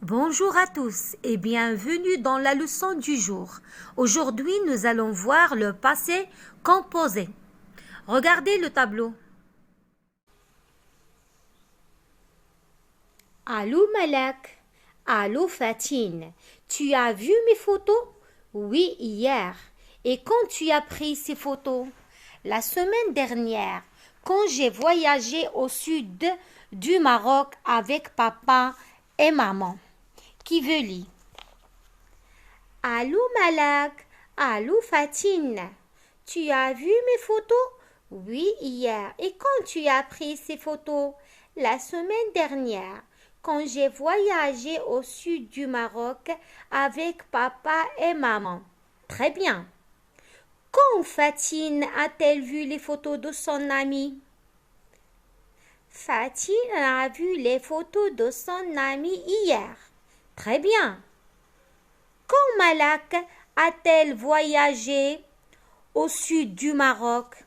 Bonjour à tous et bienvenue dans la leçon du jour. Aujourd'hui, nous allons voir le passé composé. Regardez le tableau. Allô Malak, allô Fatine, tu as vu mes photos? Oui, hier. Et quand tu as pris ces photos? La semaine dernière, quand j'ai voyagé au sud du Maroc avec papa et maman. Qui veut lire? Allô Malak, allô Fatine, tu as vu mes photos? Oui, hier. Et quand tu as pris ces photos? La semaine dernière, quand j'ai voyagé au sud du Maroc avec papa et maman. Très bien. Quand Fatine a-t-elle vu les photos de son ami? Fatine a vu les photos de son ami hier. Très bien. Quand Malak a-t-elle voyagé au sud du Maroc?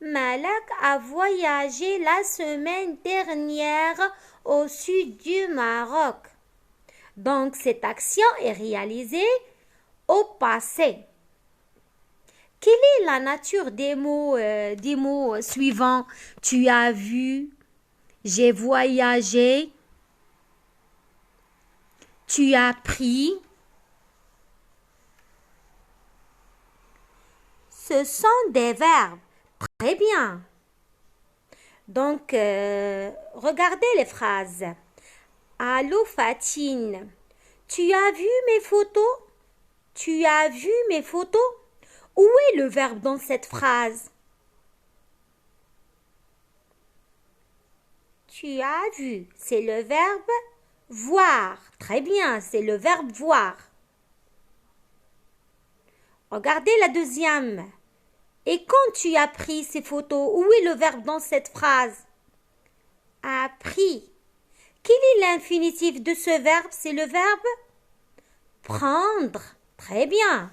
Malak a voyagé la semaine dernière au sud du Maroc. Donc cette action est réalisée au passé. Quelle est la nature des mots suivants? Tu as vu, j'ai voyagé, tu as pris. Ce sont des verbes. Très bien. Donc, regardez les phrases. Allô Fatine, tu as vu mes photos? Tu as vu mes photos? Où est le verbe dans cette phrase? Tu as vu, c'est le verbe voir. Très bien, c'est le verbe voir. Regardez la deuxième. Et quand tu as pris ces photos, où est le verbe dans cette phrase? A pris. Quel est l'infinitif de ce verbe? C'est le verbe prendre. Très bien.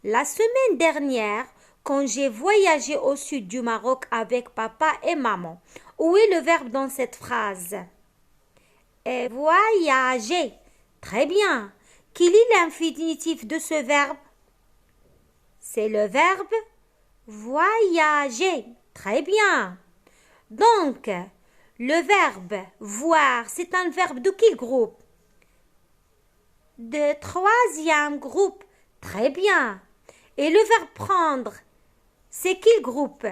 La semaine dernière, quand j'ai voyagé au sud du Maroc avec papa et maman, où est le verbe dans cette phrase? Et voyager. Très bien. Quel est l'infinitif de ce verbe? C'est le verbe voyager. Très bien. Donc, le verbe voir, c'est un verbe de quel groupe? De troisième groupe. Très bien. Et le verbe prendre, c'est quel groupe?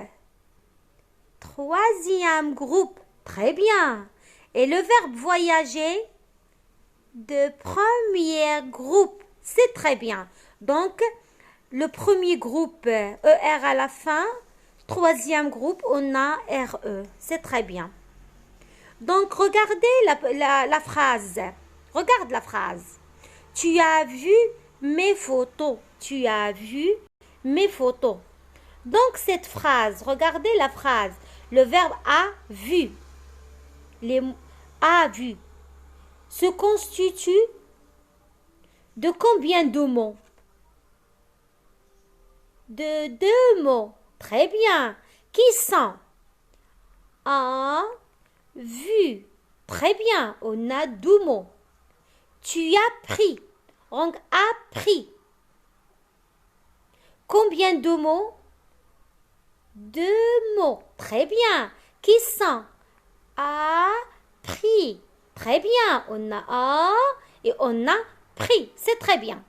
Troisième groupe. Très bien. Et le verbe voyager? De premier groupe. C'est très bien. Donc, le premier groupe, ER à la fin. Troisième groupe, on a RE. C'est très bien. Donc, regardez la phrase. Regarde la phrase. Tu as vu mes photos. Tu as vu mes photos. Donc, cette phrase, regardez la phrase. Le verbe a vu. A vu se constitue de combien de mots? De deux mots. Très bien. Qui sont? A vu. Très bien. On a deux mots. Tu as pris. Donc, appris. Combien de mots? Deux mots. Très bien. Qui sont? Appris. Très bien. On a a et on a pris. C'est très bien.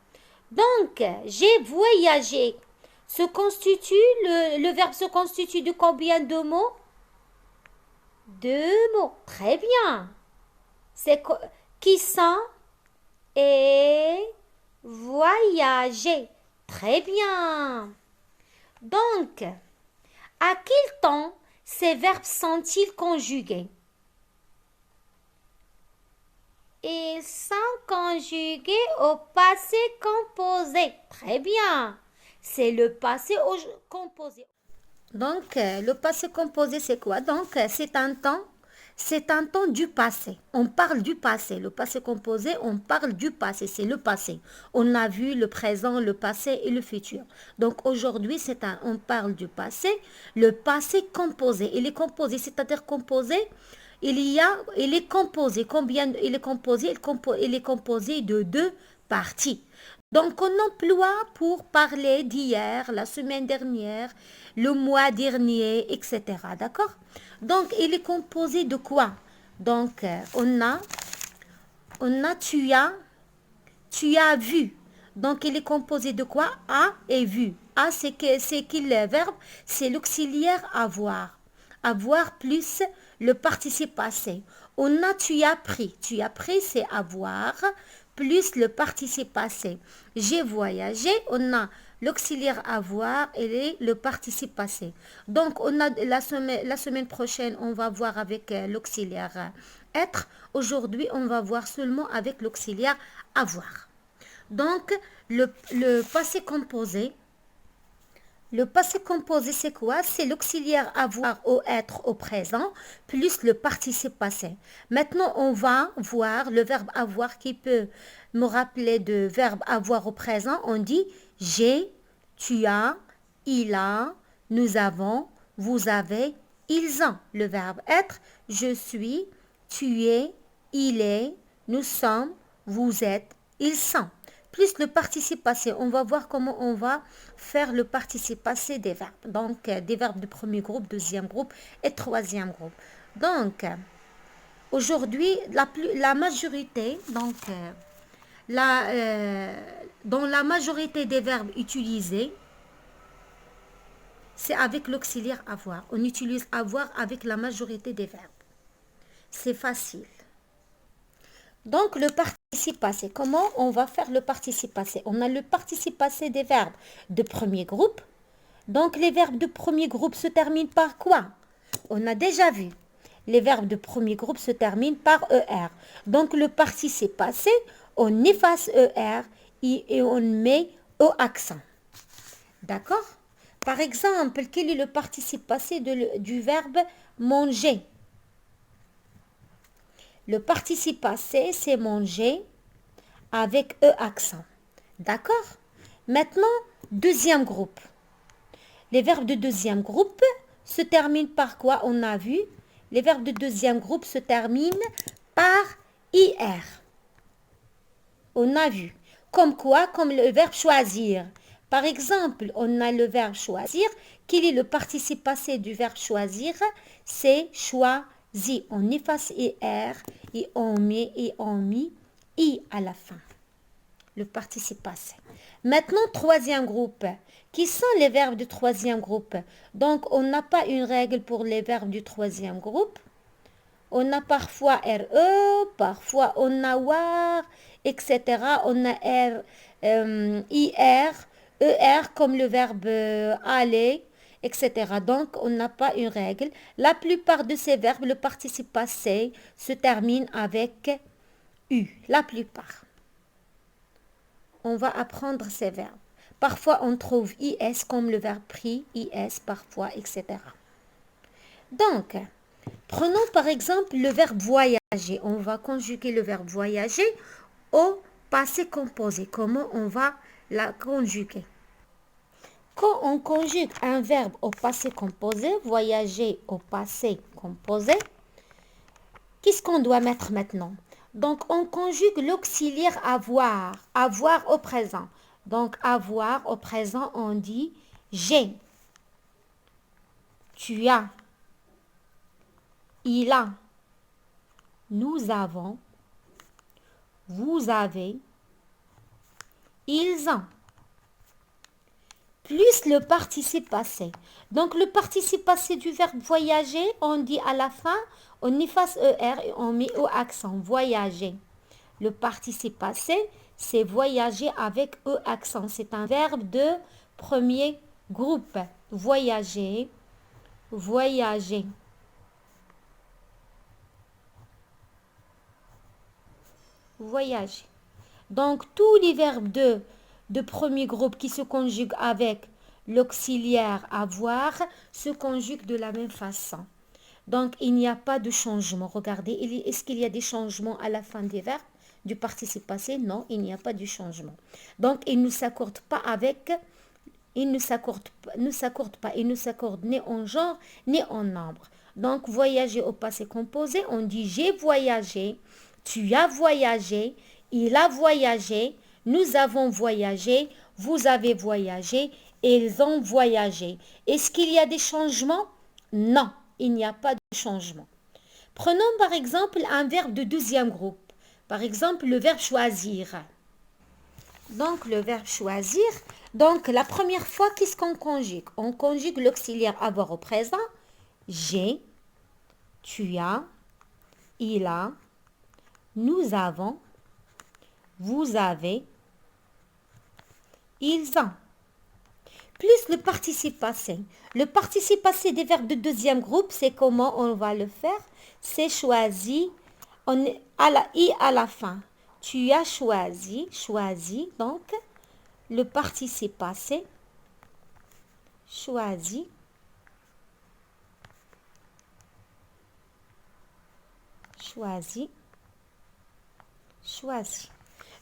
Donc, j'ai voyagé. Le verbe se constitue de combien de mots? Deux mots. Très bien. C'est qui sont? Et voyager. Très bien. Donc, à quel temps ces verbes sont-ils conjugués? Ils sont conjugués au passé composé. Très bien. C'est le passé composé. Donc, le passé composé, c'est quoi? Donc, c'est un temps. C'est un temps du passé. On parle du passé. Le passé composé, on parle du passé. C'est le passé. On a vu le présent, le passé et le futur. Donc aujourd'hui, on parle du passé. Le passé composé. Il est composé, c'est-à-dire composé. Il est composé. Combien il est composé? Il est composé de deux parties. Donc, on emploie pour parler d'hier, la semaine dernière, le mois dernier, etc. D'accord? Donc, il est composé de quoi? Donc, tu as vu. Donc, il est composé de quoi? A et vu. A, c'est qu'il le verbe, c'est l'auxiliaire avoir. Avoir plus le participe passé. Tu as pris. Tu as pris, c'est avoir plus le participe passé. J'ai voyagé, on a l'auxiliaire avoir et le participe passé. Donc, on a la semaine prochaine, on va voir avec l'auxiliaire être. Aujourd'hui, on va voir seulement avec l'auxiliaire avoir. Donc, le passé composé, c'est quoi? C'est l'auxiliaire avoir ou être au présent plus le participe passé. Maintenant, on va voir le verbe avoir qui peut me rappeler de verbe avoir au présent. On dit j'ai, tu as, il a, nous avons, vous avez, ils ont. Le verbe être, je suis, tu es, il est, nous sommes, vous êtes, ils sont. Plus le participe passé, on va voir comment on va faire le participe passé des verbes. Donc, des verbes du premier groupe, deuxième groupe et troisième groupe. Donc, aujourd'hui, la majorité, donc, dans la majorité des verbes utilisés, c'est avec l'auxiliaire avoir. On utilise avoir avec la majorité des verbes. C'est facile. Donc, le participe passé. Comment on va faire le participe passé? On a le participe passé des verbes de premier groupe. Donc, les verbes de premier groupe se terminent par quoi? On a déjà vu. Les verbes de premier groupe se terminent par ER. Donc, le participe passé, on efface ER et on met O accent. D'accord? Par exemple, quel est le participe passé du verbe manger? Le participe passé, c'est manger avec E accent. D'accord? Maintenant, deuxième groupe. Les verbes de deuxième groupe se terminent par quoi? On a vu. Les verbes de deuxième groupe se terminent par IR. On a vu. Comme quoi? Comme le verbe choisir. Par exemple, on a le verbe choisir. Quel est le participe passé du verbe choisir? C'est choisi. On efface IR et on met I à la fin. Le participe passé. Maintenant, troisième groupe. Qui sont les verbes du troisième groupe? Donc, on n'a pas une règle pour les verbes du troisième groupe. On a parfois RE, parfois on a WAR, etc. On a IR, ER comme le verbe aller, etc. Donc, on n'a pas une règle. La plupart de ces verbes, le participe passé se termine avec U. La plupart. On va apprendre ces verbes. Parfois, on trouve IS comme le verbe pris, IS parfois, etc. Donc, prenons par exemple le verbe voyager. On va conjuguer le verbe voyager au passé composé. Comment on va la conjuguer? Quand on conjugue un verbe au passé composé, voyager au passé composé, qu'est-ce qu'on doit mettre maintenant? Donc, on conjugue l'auxiliaire avoir, avoir au présent. Donc, avoir au présent, on dit j'ai, tu as, il a, nous avons, vous avez, ils ont. Plus le participe passé. Donc, le participe passé du verbe voyager, on dit à la fin, on efface ER et on met au accent, voyager. Le participe passé, c'est voyager avec E accent. C'est un verbe de premier groupe. Voyager, voyager. Voyager. Donc, tous les verbes de premier groupe qui se conjuguent avec l'auxiliaire avoir se conjuguent de la même façon. Donc, il n'y a pas de changement. Regardez, est-ce qu'il y a des changements à la fin des verbes du participe passé? Non, il n'y a pas de changement. Donc, il ne s'accorde pas avec... Il ne s'accorde pas. Il ne s'accorde ni en genre, ni en nombre. Donc, voyager au passé composé, on dit j'ai voyagé, tu as voyagé, il a voyagé, nous avons voyagé, vous avez voyagé, ils ont voyagé. Est-ce qu'il y a des changements? Non, il n'y a pas de changement. Prenons par exemple un verbe de deuxième groupe. Par exemple, le verbe choisir. Donc, le verbe choisir. Donc, la première fois, qu'est-ce qu'on conjugue? On conjugue l'auxiliaire avoir au présent. J'ai, tu as, il a, nous avons, vous avez, ils ont. Plus le participe passé. Le participe passé des verbes de deuxième groupe, c'est comment on va le faire? C'est choisi, on est à la i à la fin. Tu as choisi, donc le participe passé, choisi, choisi.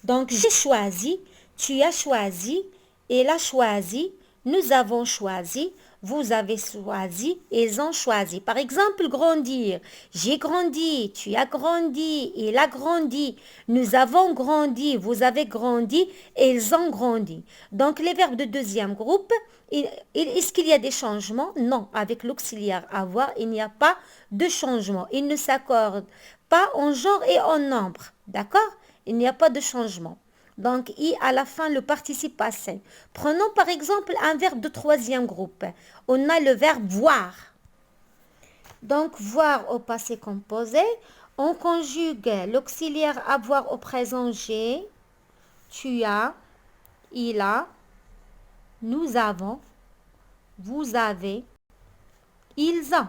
Donc, j'ai choisi, tu as choisi, elle a choisi, nous avons choisi, vous avez choisi, ils ont choisi. Par exemple, grandir. J'ai grandi, tu as grandi, il a grandi, nous avons grandi, vous avez grandi, ils ont grandi. Donc, les verbes de deuxième groupe, est-ce qu'il y a des changements? Non, avec l'auxiliaire avoir, il n'y a pas de changement. Il ne s'accorde pas en genre et en nombre. D'accord? Il n'y a pas de changement. Donc, i à la fin, le participe passé. Prenons par exemple un verbe de troisième groupe. On a le verbe voir. Donc, voir au passé composé. On conjugue l'auxiliaire avoir au présent j'ai, tu as, il a, nous avons, vous avez, ils ont.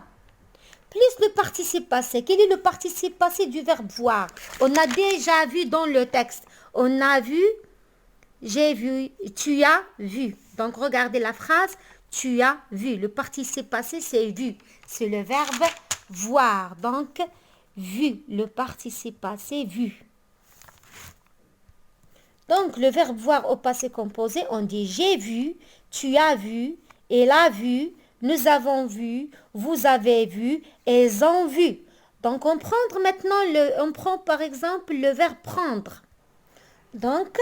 Plus le participe passé. Quel est le participe passé du verbe voir? On a déjà vu dans le texte. On a vu, j'ai vu, tu as vu. Donc, regardez la phrase, tu as vu. Le participe passé, c'est vu. C'est le verbe voir. Donc, vu. Le participe passé, vu. Donc, le verbe voir au passé composé, on dit j'ai vu, tu as vu, elle a vu, nous avons vu, vous avez vu, elles ont vu. Donc, on prend par exemple le verbe prendre. Donc,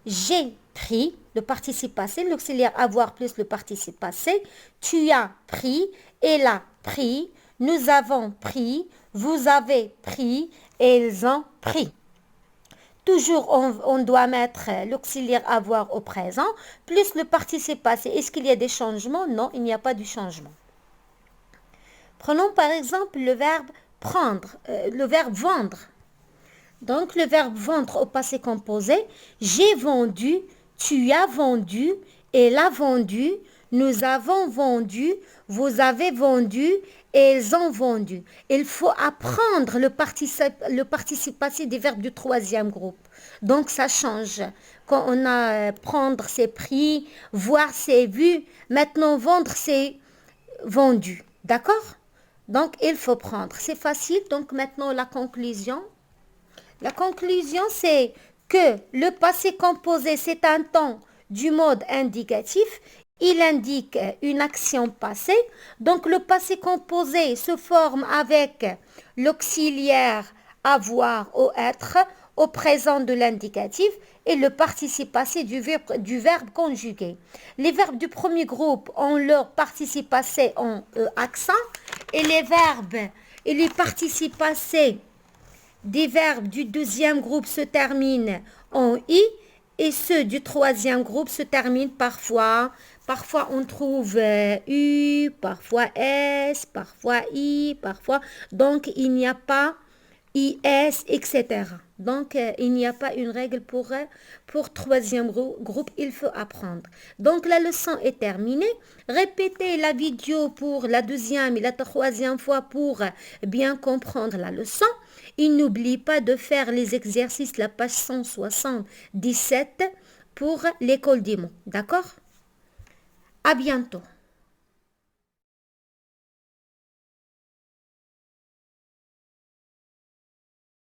j'ai pris, le participe passé, l'auxiliaire avoir plus le participe passé. Tu as pris, elle a pris, nous avons pris, vous avez pris, elles ont pris. Toujours, on doit mettre l'auxiliaire avoir au présent, plus le participe passé. Est-ce qu'il y a des changements? Non, il n'y a pas de changement. Prenons par exemple le verbe prendre, le verbe vendre. Donc, le verbe vendre au passé composé. J'ai vendu, tu as vendu, elle a vendu, nous avons vendu, vous avez vendu, elles ont vendu. Il faut apprendre le participe passé des verbes du troisième groupe. Donc, ça change. Quand on a prendre, c'est pris, voir, c'est vu. Maintenant, vendre, c'est vendu. D'accord? Donc, il faut prendre. C'est facile. Donc, maintenant, la conclusion. La conclusion, c'est que le passé composé, c'est un temps du mode indicatif. Il indique une action passée. Donc, le passé composé se forme avec l'auxiliaire avoir ou être au présent de l'indicatif et le participe passé du verbe conjugué. Les verbes du premier groupe ont leur participe passé en accent et les verbes et les participes passés des verbes du deuxième groupe se terminent en i et ceux du troisième groupe se terminent parfois. Parfois on trouve u, parfois s, parfois i, parfois. Donc il n'y a pas is, etc. Donc il n'y a pas une règle pour troisième groupe, il faut apprendre. Donc la leçon est terminée. Répétez la vidéo pour la deuxième et la troisième fois pour bien comprendre la leçon. Et n'oublie pas de faire les exercices, la page 177 pour l'école des mots. D'accord? À bientôt.